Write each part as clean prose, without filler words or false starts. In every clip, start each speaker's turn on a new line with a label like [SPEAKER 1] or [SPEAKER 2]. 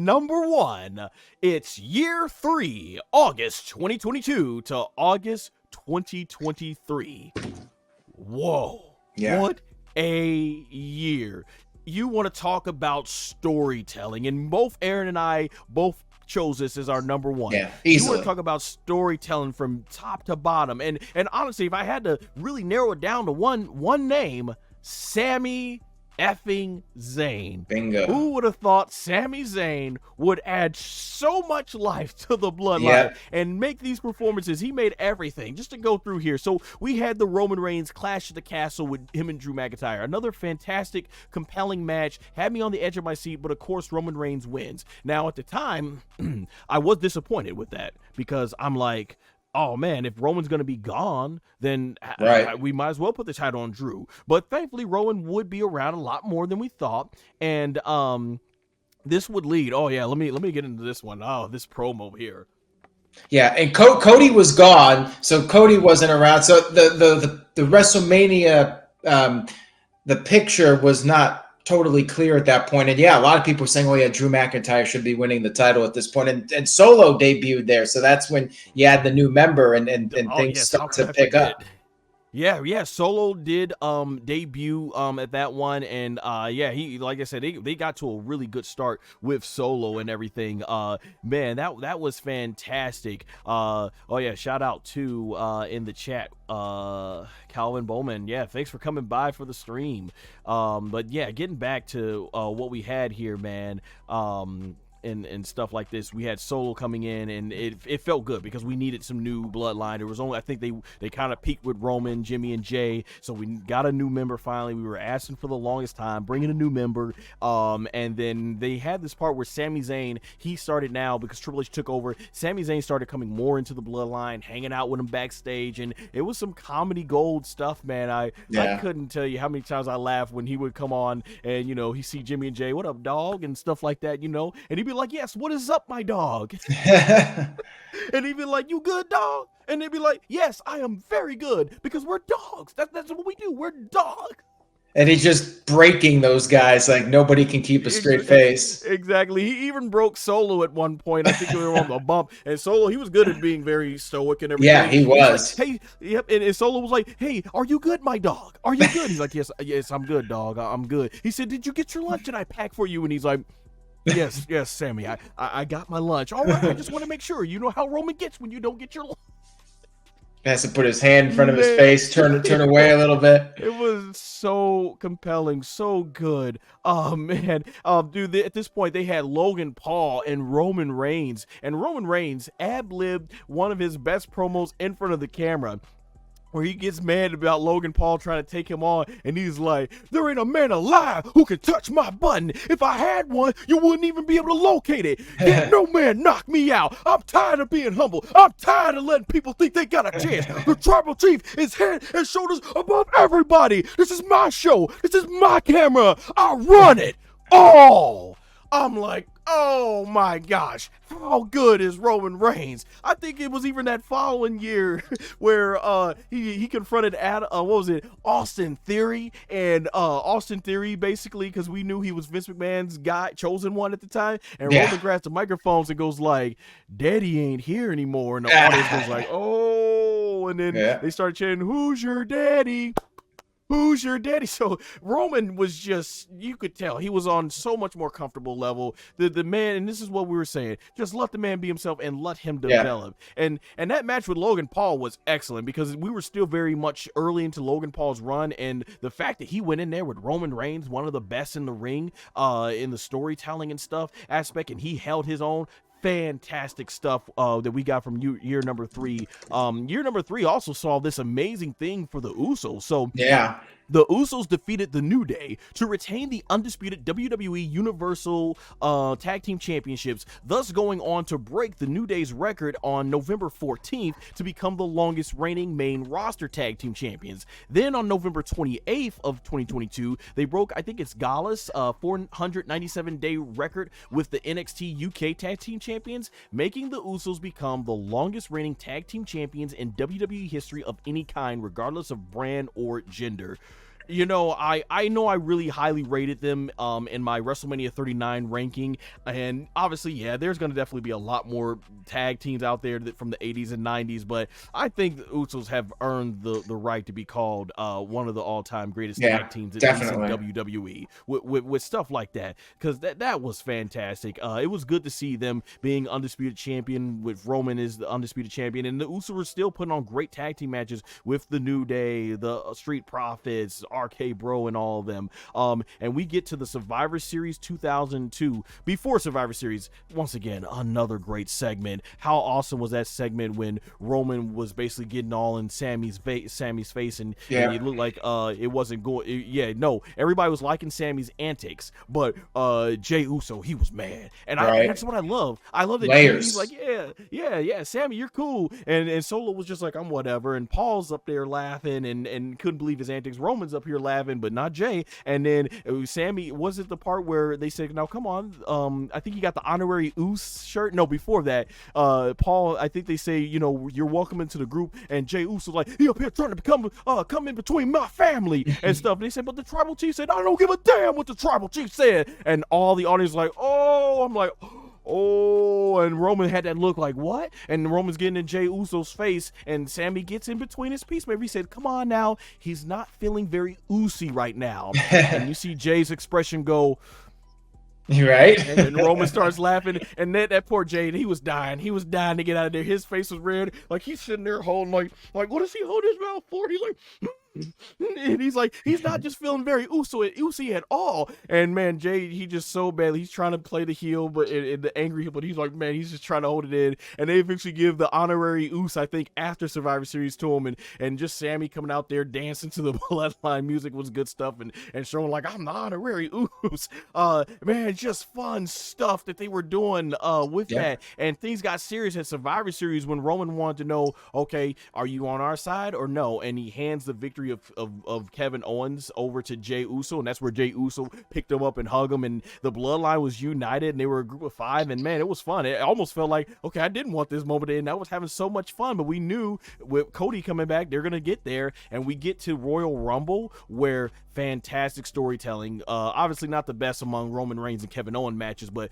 [SPEAKER 1] number 1. It's year 3, August 2022 to August 2023. Whoa.
[SPEAKER 2] Yeah.
[SPEAKER 1] What a year. You want to talk about storytelling, and both Aaron and I both chose this as our number 1.
[SPEAKER 2] Yeah,
[SPEAKER 1] you
[SPEAKER 2] easily.
[SPEAKER 1] want to talk about storytelling from top to bottom, and honestly, if I had to really narrow it down to one name, Sami effing Zayn.
[SPEAKER 2] Bingo.
[SPEAKER 1] Who would have thought Sami Zayn would add so much life to the Bloodline
[SPEAKER 2] Yep.
[SPEAKER 1] and make these performances? He made everything. Just to go through here. So we had the Roman Reigns Clash at the Castle with him and Drew McIntyre. Another fantastic, compelling match. Had me on the edge of my seat, but of course Roman Reigns wins. Now at the time, I was disappointed with that because I'm like, oh man, if Roman's going to be gone, then we might as well put the title on Drew. But thankfully, Roman would be around a lot more than we thought. And this would lead. Oh yeah, let me get into this one. Oh, this promo here.
[SPEAKER 2] Yeah, and Cody was gone, so Cody wasn't around. So the WrestleMania, the picture was not totally clear at that point. And yeah, a lot of people were saying, oh yeah, Drew McIntyre should be winning the title at this point. And Solo debuted there. So that's when you had the new member and things start to pick up.
[SPEAKER 1] Yeah, Solo did debut at that one, and he, like I said, they got to a really good start with Solo and everything. Man, that was fantastic. Shout out to in the chat, Calvin Bowman. Yeah, thanks for coming by for the stream. But yeah, getting back to what we had here, man. And stuff like this, we had Solo coming in, and it felt good because we needed some new bloodline. There was only, I think they kind of peaked with Roman, Jimmy, and Jay, so we got a new member finally. We were asking for the longest time, bringing a new member, and then they had this part where Sami Zayn, he started now because Triple H took over. Sami Zayn started coming more into the bloodline, hanging out with him backstage, and it was some comedy gold stuff, man. I couldn't tell you how many times I laughed when he would come on and he see Jimmy and Jay, what up, dog, and stuff like that, and he'd be like, yes, what is up, my dog? And he'd be like, you good, dog? And they'd be like, yes, I am very good, because we're dogs. That's what we do. We're dogs.
[SPEAKER 2] And he's just breaking those guys like nobody can keep a straight face.
[SPEAKER 1] Exactly. He even broke Solo at one point. I think we were on the bump. And Solo, he was good at being very stoic and everything.
[SPEAKER 2] Yeah, he was.
[SPEAKER 1] Like, hey, yep. And Solo was like, hey, are you good, my dog? Are you good? He's like, yes, I'm good, dog. I'm good. He said, did you get your lunch that I packed for you? And he's like, yes, Sammy, I got my lunch. All right, I just want to make sure. You know how Roman gets when you don't get your lunch.
[SPEAKER 2] He has to put his hand in front of his face, turn away a little bit.
[SPEAKER 1] It was so compelling, so good. Oh, man. Dude, at this point, they had Logan Paul and Roman Reigns. And Roman Reigns ad-libbed one of his best promos in front of the camera, where he gets mad about Logan Paul trying to take him on, and he's like, there ain't a man alive who can touch my button. If I had one, you wouldn't even be able to locate it. Can't no man knock me out. I'm tired of being humble. I'm tired of letting people think they got a chance. The tribal chief is head and shoulders above everybody. This is my show. This is my camera. I run it all. I'm like, oh my gosh, how good is Roman Reigns? I think it was even that following year where he confronted Austin Theory, and Austin Theory basically, because we knew he was Vince McMahon's chosen one at the time, and Roman grabs the microphones and goes like, Daddy ain't here anymore, and the audience was like, oh, and then they started chanting, who's your daddy? Who's your daddy? So Roman was just, you could tell he was on so much more comfortable level. The man, and this is what we were saying, just let the man be himself and let him develop. And that match with Logan Paul was excellent because we were still very much early into Logan Paul's run, and the fact that he went in there with Roman Reigns, one of the best in the ring, in the storytelling and stuff aspect, and he held his own. Fantastic stuff that we got from year number 3. Year number 3 also saw this amazing thing for the Usos. So the Usos defeated the New Day to retain the undisputed WWE Universal Tag Team Championships, thus going on to break the New Day's record on November 14th to become the longest reigning main roster Tag Team Champions. Then on November 28th of 2022, they broke, I think it's Gala's 497-day record with the NXT UK Tag Team Champions, making the Usos become the longest reigning Tag Team Champions in WWE history of any kind, regardless of brand or gender. You know, I know I really highly rated them in my WrestleMania 39 ranking, and obviously, yeah, there's gonna definitely be a lot more tag teams out there from the 80s and 90s, but I think the Usos have earned the right to be called one of the all-time greatest
[SPEAKER 2] Yeah,
[SPEAKER 1] tag teams, at least in
[SPEAKER 2] definitely.
[SPEAKER 1] WWE, with stuff like that, because that was fantastic. It was good to see them being undisputed champion with Roman as the undisputed champion, and the Usos were still putting on great tag team matches with the New Day, the Street Profits, RK Bro, and all of them. And we get to the Survivor Series 2002. Before Survivor Series, once again, another great segment. How awesome was that segment when Roman was basically getting all in Sammy's face, and
[SPEAKER 2] Yeah.
[SPEAKER 1] it looked like it wasn't going. Yeah, no, everybody was liking Sammy's antics, but Jey Uso, he was mad, and
[SPEAKER 2] Right.
[SPEAKER 1] that's what I love. I love that Jimmy's
[SPEAKER 2] Layers.
[SPEAKER 1] like, yeah, Sammy, you're cool, and Solo was just like, I'm whatever, and Paul's up there laughing and couldn't believe his antics. Roman's up here laughing, but not Jay. And then Sammy, was it the part where they said, now come on, I think he got the Honorary Uce shirt. No, before that, Paul, I think they say, you know, you're welcome into the group, and Jey Uso's like, he up here trying to come in between my family and stuff. And they said, but the tribal chief said, I don't give a damn what the tribal chief said. And all the audience like, oh, I'm like, oh, and Roman had that look like, what? And Roman's getting in Jey Uso's face, and Sammy gets in between his peacemaker. He said, come on now, he's not feeling very Ucy right now. And you see Jay's expression go,
[SPEAKER 2] Right.
[SPEAKER 1] and then Roman starts laughing, and that poor Jay, he was dying to get out of there. His face was red, like he's sitting there holding like what does he hold his mouth for? He's like, and he's like, he's not just feeling very Uso at all. And man, Jay, he just so badly, he's trying to play the heel, but in the angry heel, but he's like, man, he's just trying to hold it in. And they eventually give the Honorary Uce, I think, after Survivor Series to him, and just Sammy coming out there dancing to the Bloodline music was good stuff, and showing like, I'm the Honorary Uce. Man, just fun stuff that they were doing with that. And things got serious at Survivor Series when Roman wanted to know, okay, are you on our side or no? And he hands the victory of Kevin Owens over to Jey Uso, and that's where Jey Uso picked him up and hugged him, and the Bloodline was united, and they were a group of 5, and man, it was fun. It almost felt like, okay, I didn't want this moment, and I was having so much fun, but we knew with Cody coming back, they're gonna get there, and we get to Royal Rumble, where fantastic storytelling. Obviously not the best among Roman Reigns and Kevin Owens matches, but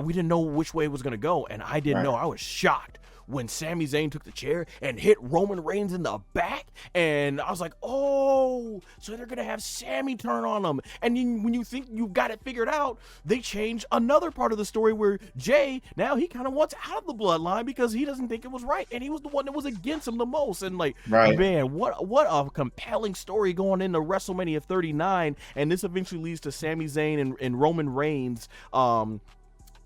[SPEAKER 1] we didn't know which way it was gonna go, and I didn't know. I was shocked when Sami Zayn took the chair and hit Roman Reigns in the back, and I was like, oh, so they're gonna have Sami turn on him. And then when you think you've got it figured out, they change another part of the story where Jay, now he kind of wants out of the Bloodline because he doesn't think it was right, and he was the one that was against him the most. And like, man, what a compelling story going into WrestleMania 39, and this eventually leads to Sami Zayn and Roman Reigns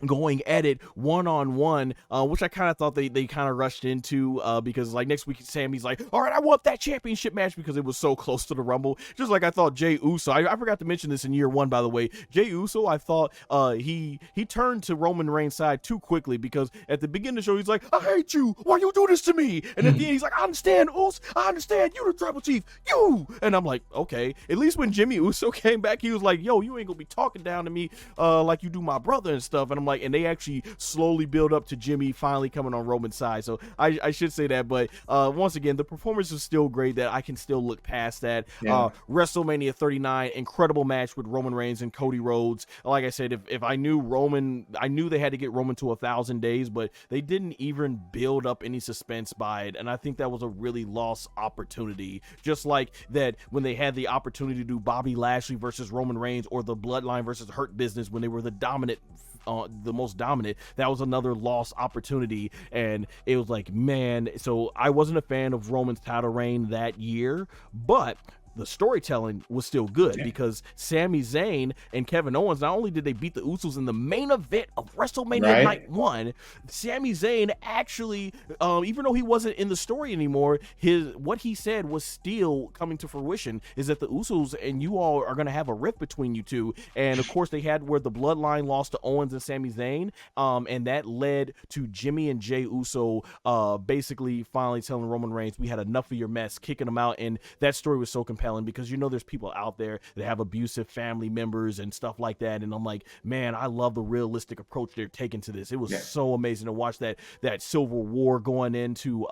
[SPEAKER 1] going at it one-on-one, which I kind of thought they kind of rushed into, because like next week Sammy's like, all right, I want that championship match, because it was so close to the Rumble. Just like I thought Jey Uso, I forgot to mention this in year 1, by the way, Jey Uso, I thought he turned to Roman Reigns' side too quickly, because at the beginning of the show he's like, I hate you, why you do this to me? And at the end he's like, I understand, Uso, I understand, you the tribal chief, you. And I'm like, okay. At least when Jimmy Uso came back, he was like, yo, you ain't gonna be talking down to me like you do my brother and stuff. And I'm like, and they actually slowly build up to Jimmy finally coming on Roman's side. So I should say that, but once again, the performance is still great, that I can still look past that. WrestleMania 39, incredible match with Roman Reigns and Cody Rhodes. Like I said, if I knew Roman, I knew they had to get Roman to 1,000 days, but they didn't even build up any suspense by it, and I think that was a really lost opportunity. Just like that when they had the opportunity to do Bobby Lashley versus Roman Reigns, or the Bloodline versus Hurt Business when they were the most dominant, that was another lost opportunity. And it was like, man, so I wasn't a fan of Roman's title reign that year, but the storytelling was still good, because Sami Zayn and Kevin Owens, not only did they beat the Usos in the main event of WrestleMania Night 1, Sami Zayn actually, even though he wasn't in the story anymore, what he said was still coming to fruition, is that the Usos and you all are going to have a rift between you two. And of course they had where the Bloodline lost to Owens and Sami Zayn, and that led to Jimmy and Jey Uso basically finally telling Roman Reigns, we had enough of your mess, kicking him out. And that story was so compelling, because you know there's people out there that have abusive family members and stuff like that, and I'm like, man, I love the realistic approach they're taking to this. It was so amazing to watch that Civil War going into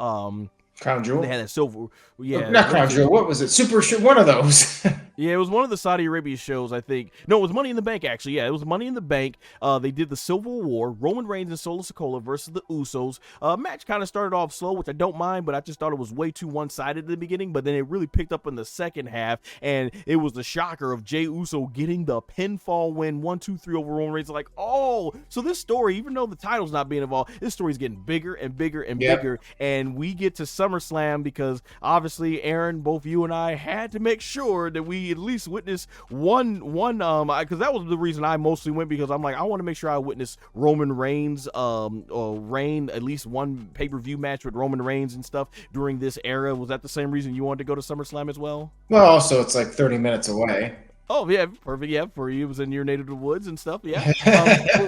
[SPEAKER 2] Crown Jewel.
[SPEAKER 1] They had that silver. Yeah,
[SPEAKER 2] Not Crown Jewel. What was it? Super. One of those.
[SPEAKER 1] Yeah, it was one of the Saudi Arabia shows, I think. No, it was Money in the Bank, actually. Yeah, it was Money in the Bank. They did the Civil War, Roman Reigns and Solo Sikoa versus the Usos. Match kind of started off slow, which I don't mind, but I just thought it was way too one-sided at the beginning. But then it really picked up in the second half, and it was the shocker of Jey Uso getting the pinfall win, 1-2-3 over Roman Reigns. Like, oh, so this story, even though the title's not being involved, this story's getting bigger and bigger and bigger. And we get to SummerSlam because obviously, Aaron, both you and I had to make sure that we at least witness one because that was the reason I mostly went, because I'm like, I want to make sure I witness Roman Reigns reign, at least one pay-per-view match with Roman Reigns and stuff during this era. Was that the same reason you wanted to go to SummerSlam as well?
[SPEAKER 2] Well, also it's like 30 minutes away.
[SPEAKER 1] Oh yeah, perfect. Yeah, for you, it was in your native woods and stuff. Yeah,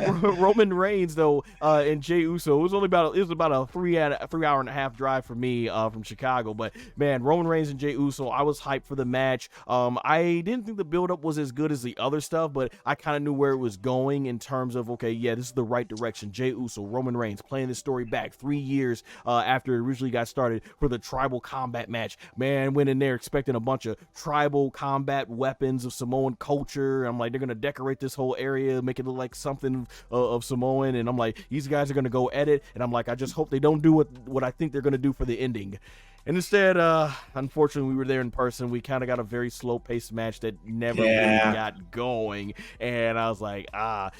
[SPEAKER 1] Roman Reigns though, and Jey Uso. It was about a 3 hour and a half drive for me from Chicago. But man, Roman Reigns and Jey Uso, I was hyped for the match. I didn't think the build up was as good as the other stuff, but I kind of knew where it was going in terms of, okay, yeah, this is the right direction. Jey Uso, Roman Reigns, playing this story back 3 years after it originally got started for the tribal combat match. Man, went in there expecting a bunch of tribal combat weapons of Samoan culture. I'm like, they're gonna decorate this whole area, make it look like something of Samoan, and I'm like, these guys are gonna go edit, and I'm like, I just hope they don't do what I think they're gonna do for the ending. And instead, unfortunately, we were there in person. We kind of got a very slow-paced match that never really got going. And I was like,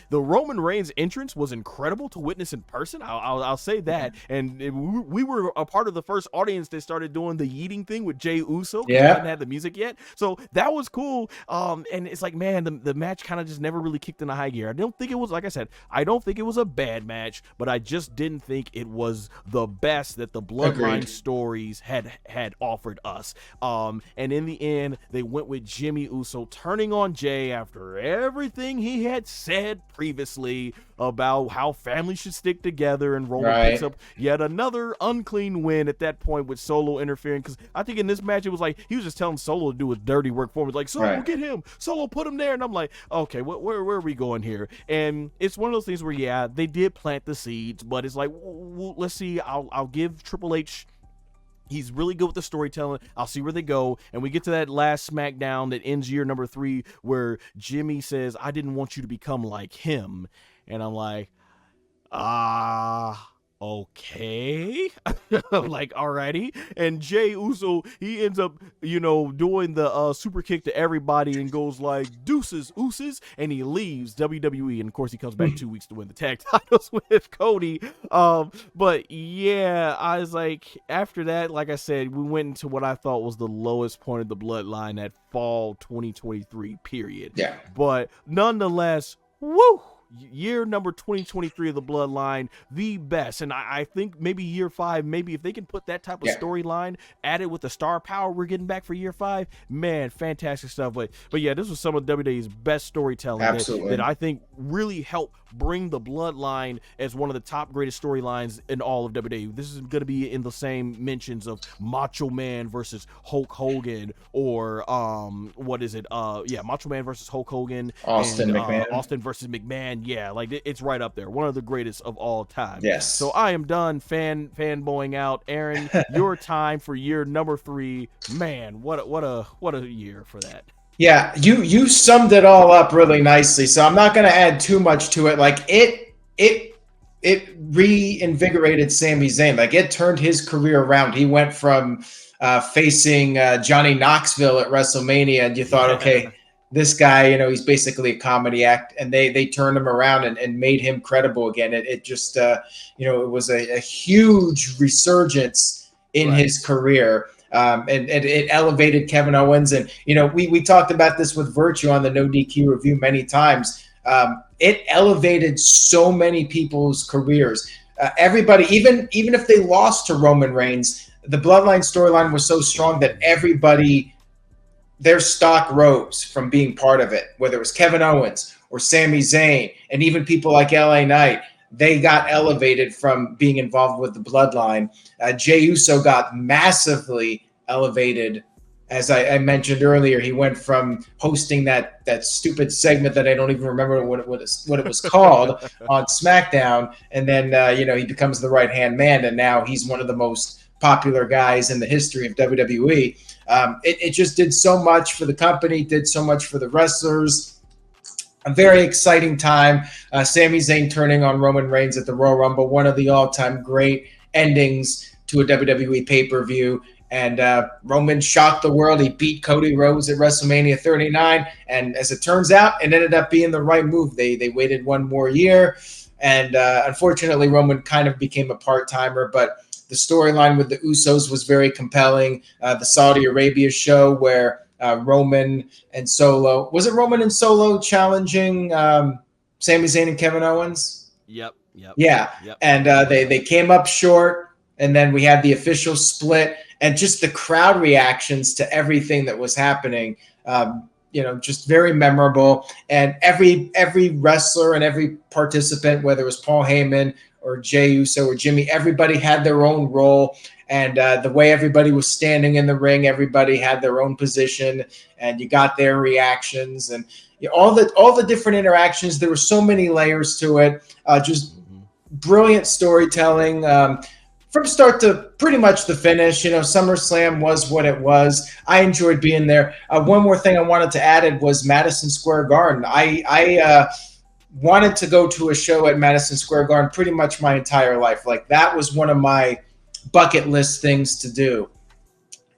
[SPEAKER 1] the Roman Reigns entrance was incredible to witness in person. I'll say that. And we were a part of the first audience that started doing the yeeting thing with Jey Uso. Yeah. We hadn't had the music yet. So that was cool. And it's like, man, the match kind of just never really kicked into high gear. I don't think it was, like I said, I don't think it was a bad match, but I just didn't think it was the best that the Bloodline stories had offered us. And in the end, they went with Jimmy Uso turning on Jey after everything he had said previously about how families should stick together, and Roman picks up yet another unclean win at that point with Solo interfering, because I think in this match it was like he was just telling Solo to do his dirty work for him. It's like, Solo, get him. Solo, put him there. And I'm like, okay, where are we going here? And it's one of those things where, yeah, they did plant the seeds, but it's like, let's see. I'll give Triple H, he's really good with the storytelling. I'll see where they go. And we get to that last SmackDown that ends year number 3, where Jimmy says, I didn't want you to become like him. And I'm like, okay. I'm like, alrighty. And Jey Uso, he ends up, doing the super kick to everybody and goes like, deuces, ooses, and he leaves WWE. And of course, he comes back 2 weeks to win the tag titles with Cody. But yeah, I was like, after that, like I said, we went into what I thought was the lowest point of the Bloodline at fall 2023 period. Yeah. But nonetheless, woo! Year number 2023 of the Bloodline, the best. And I think maybe year 5, maybe if they can put that type of storyline, add it with the star power we're getting back for year 5, man, fantastic stuff. But yeah, this was some of WWE's best storytelling that I think really helped bring the Bloodline as one of the top greatest storylines in all of WWE. This is going to be in the same mentions of Macho Man versus Hulk Hogan, or Macho Man versus Hulk Hogan, Austin versus McMahon. Yeah, like it's right up there, one of the greatest of all time. Yes. So I am done fanboying out. Aaron, your time for year number 3. Man, what a year for that.
[SPEAKER 2] Yeah, you summed it all up really nicely. So I'm not going to add too much to it. Like it reinvigorated Sami Zayn. Like it turned his career around. He went from facing Johnny Knoxville at WrestleMania, and you thought, okay, this guy, he's basically a comedy act, and they turned him around and made him credible again. It just, it was a huge resurgence in his career. And it elevated Kevin Owens. And, we talked about this with Virtue on the No DQ review many times. It elevated so many people's careers. Everybody, even if they lost to Roman Reigns, the Bloodline storyline was so strong that everybody, their stock rose from being part of it, whether it was Kevin Owens or Sami Zayn, and even people like LA Knight. They got elevated from being involved with the Bloodline. Jey Uso got massively elevated. As I mentioned earlier, he went from hosting that stupid segment that I don't even remember what it was called on SmackDown, and then he becomes the right-hand man, and now he's one of the most popular guys in the history of WWE. It just did so much for the company, did so much for the wrestlers. A very exciting time. Sami Zayn turning on Roman Reigns at the Royal Rumble, one of the all-time great endings to a WWE pay-per-view. And Roman shocked the world. He beat Cody Rhodes at WrestleMania 39. And as it turns out, it ended up being the right move. They waited one more year. And unfortunately, Roman kind of became a part-timer. But the storyline with the Usos was very compelling. The Saudi Arabia show where Roman and Solo, was it Roman and Solo challenging Sami Zayn and Kevin Owens?
[SPEAKER 1] Yep.
[SPEAKER 2] Yeah. Yep. And they came up short. And then we had the official split. And just the crowd reactions to everything that was happening, just very memorable. And every wrestler and every participant, whether it was Paul Heyman or Jey Uso or Jimmy, everybody had their own role. And the way everybody was standing in the ring, everybody had their own position, and you got their reactions and all the different interactions. There were so many layers to it. Just brilliant storytelling. From start to pretty much the finish. SummerSlam was what it was. I enjoyed being there. One more thing I wanted to add was Madison Square Garden. I wanted to go to a show at Madison Square Garden pretty much my entire life. Like, that was one of my bucket list things to do.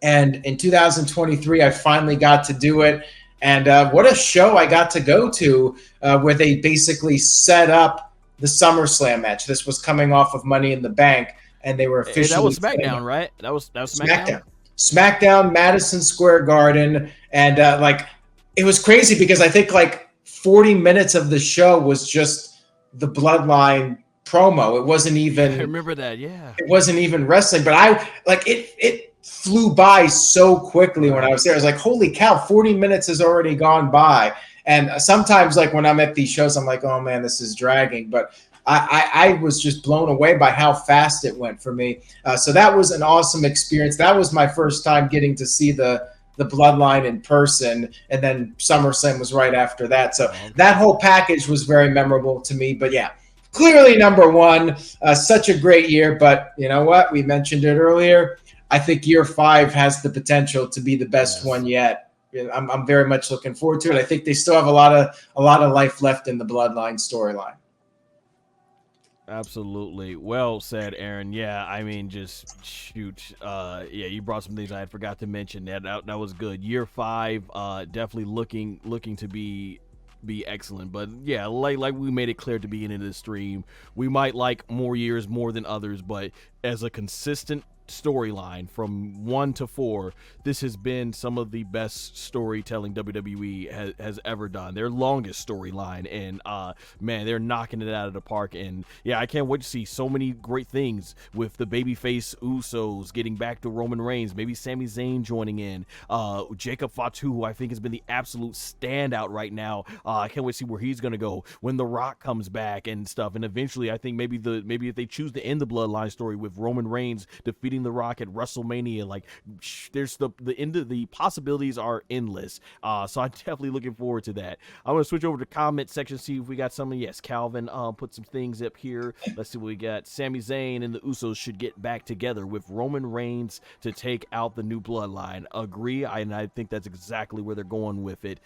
[SPEAKER 2] And in 2023, I finally got to do it. And what a show I got to go to where they basically set up the SummerSlam match. This was coming off of Money in the Bank. And they were officially.
[SPEAKER 1] That was SmackDown, right? That was SmackDown.
[SPEAKER 2] SmackDown, Madison Square Garden, and it was crazy because I think like 40 minutes of the show was just the Bloodline promo. It wasn't even.
[SPEAKER 1] I remember that, yeah.
[SPEAKER 2] It wasn't even wrestling, but it flew by so quickly when I was there. I was like, holy cow, 40 minutes has already gone by. And sometimes, like when I'm at these shows, I'm like, oh man, this is dragging, but. I was just blown away by how fast it went for me. So that was an awesome experience. That was my first time getting to see the Bloodline in person, and then SummerSlam was right after that. So that whole package was very memorable to me. But yeah, clearly number one. Such a great year. But you know what? We mentioned it earlier. I think year 5 has the potential to be the best one yet. I'm very much looking forward to it. I think they still have a lot of life left in the Bloodline storyline.
[SPEAKER 1] Absolutely. Well said, Aaron. Yeah, I mean, just shoot. You brought some things I had forgot to mention. That was good. Year 5, definitely looking to be excellent. But yeah, like we made it clear at the beginning of the stream, we might like more years more than others, but as a consistent storyline from 1 to 4, this has been some of the best storytelling WWE has ever done. Their longest storyline, and man, they're knocking it out of the park. And yeah, I can't wait to see so many great things with the babyface Usos getting back to Roman Reigns, maybe Sami Zayn joining in, Jacob Fatu, who I think has been the absolute standout right now. I can't wait to see where he's gonna go when The Rock comes back and stuff. And eventually, I think maybe if they choose to end the Bloodline story with Roman Reigns defeating The Rock at WrestleMania, like there's the end of the possibilities are endless. So I'm definitely looking forward to that. I'm gonna switch over to comment section, see if we got some. Yes, Calvin put some things up here. Let's see what we got. Sami Zayn and the Usos should get back together with Roman Reigns to take out the new Bloodline. Agree, and I think that's exactly where they're going with it.